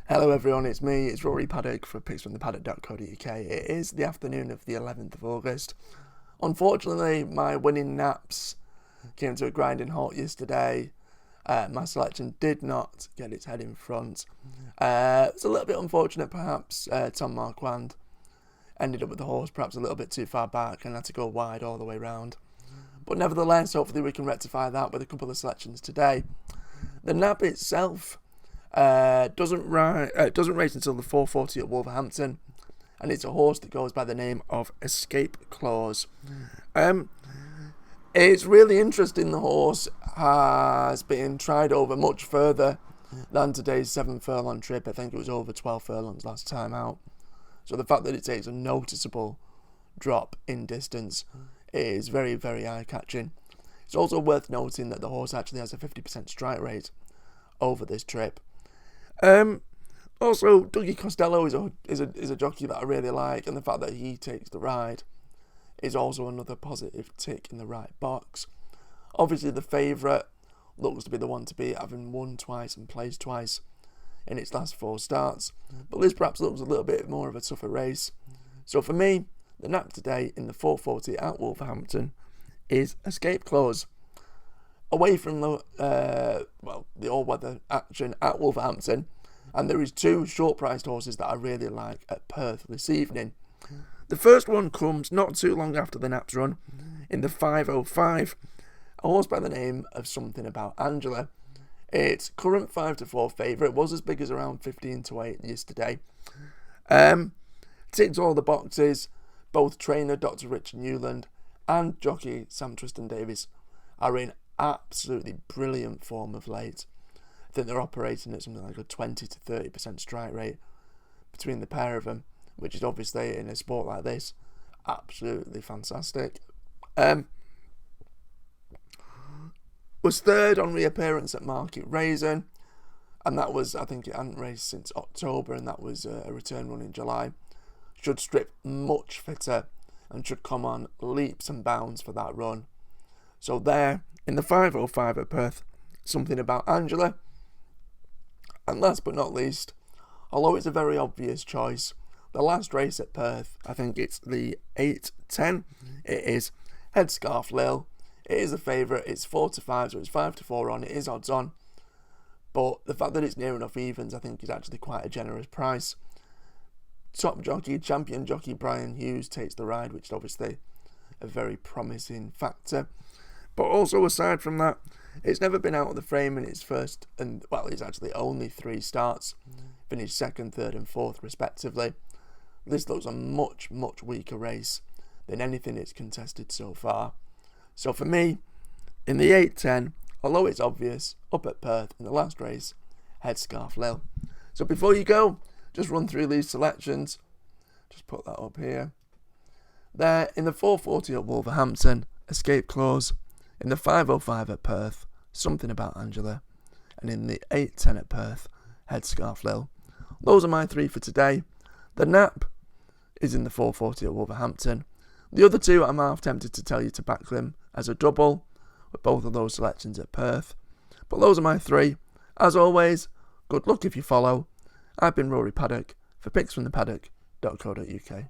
Hello everyone, it's me, it's Rory Paddock for picksfromthepaddock.co.uk. It is the afternoon of the 11th of August. Unfortunately, my winning naps came to a grinding halt yesterday. My selection did not get its head in front. It's a little bit unfortunate perhaps. Tom Marquand ended up with the horse perhaps a little bit too far back and had to go wide all the way round. But nevertheless, hopefully we can rectify that with a couple of selections today. The nap itself doesn't race until the 4:40 at Wolverhampton, and it's a horse that goes by the name of Escape Clause. It's really interesting. The horse has been tried over much further than today's 7 furlong trip. I think it was over 12 furlongs last time out. So the fact that it takes a noticeable drop in distance is very, very eye-catching. It's also worth noting that the horse actually has a 50% strike rate over this trip. Also, Dougie Costello is a jockey that I really like, and the fact that he takes the ride is also another positive tick in the right box. Obviously, the favourite looks to be the one to beat, having won twice and placed twice in its last 4 starts, but this perhaps looks a little bit more of a tougher race. So for me, the nap today in the 4:40 at Wolverhampton is Escape Clause. Away from the all-weather action at Wolverhampton, and there is 2 short-priced horses that I really like at Perth this evening. The first one comes not too long after the nap's run, in the 5:05, a horse by the name of Something About Angela. Its current 5-4 favourite was as big as around 15-8 yesterday. Ticks all the boxes. Both trainer Dr. Richard Newland and jockey Sam Twiston-Davies are in absolutely brilliant form of late. I think they're operating at something like a 20 to 30% strike rate between the pair of them, which is obviously in a sport like this absolutely fantastic. Was third on reappearance at Market Raisin, and that was, I think it hadn't raced since October, and that was a return run in July. Should strip much fitter and should come on leaps and bounds for that run. So there, in the 5:05 at Perth, Something About Angela. And last but not least, although it's a very obvious choice, the last race at Perth, I think it's the 8:10, it is Headscarf Lil. It is a favourite, it's 4-5, so it's 5-4 on, it is odds on. But the fact that it's near enough evens, I think, is actually quite a generous price. Top jockey, champion jockey Brian Hughes takes the ride, which is obviously a very promising factor. But also, aside from that, it's never been out of the frame in its first and, well, it's actually only 3 starts. Finished 2nd, 3rd and 4th respectively. This looks a much, much weaker race than anything it's contested so far. So for me, in the 8:10, although it's obvious, up at Perth in the last race, Headscarf Lil. So before you go, just run through these selections. Just put that up here. There, in the 4:40 at Wolverhampton, Escape Clause. In the 5:05 at Perth, Something About Angela. And in the 8:10 at Perth, Headscarf Lil. Those are my 3 for today. The nap is in the 4:40 at Wolverhampton. The other 2, I'm half tempted to tell you to back them as a double, with both of those selections at Perth. But those are my 3. As always, good luck if you follow. I've been Rory Paddock for picksfromthepaddock.co.uk.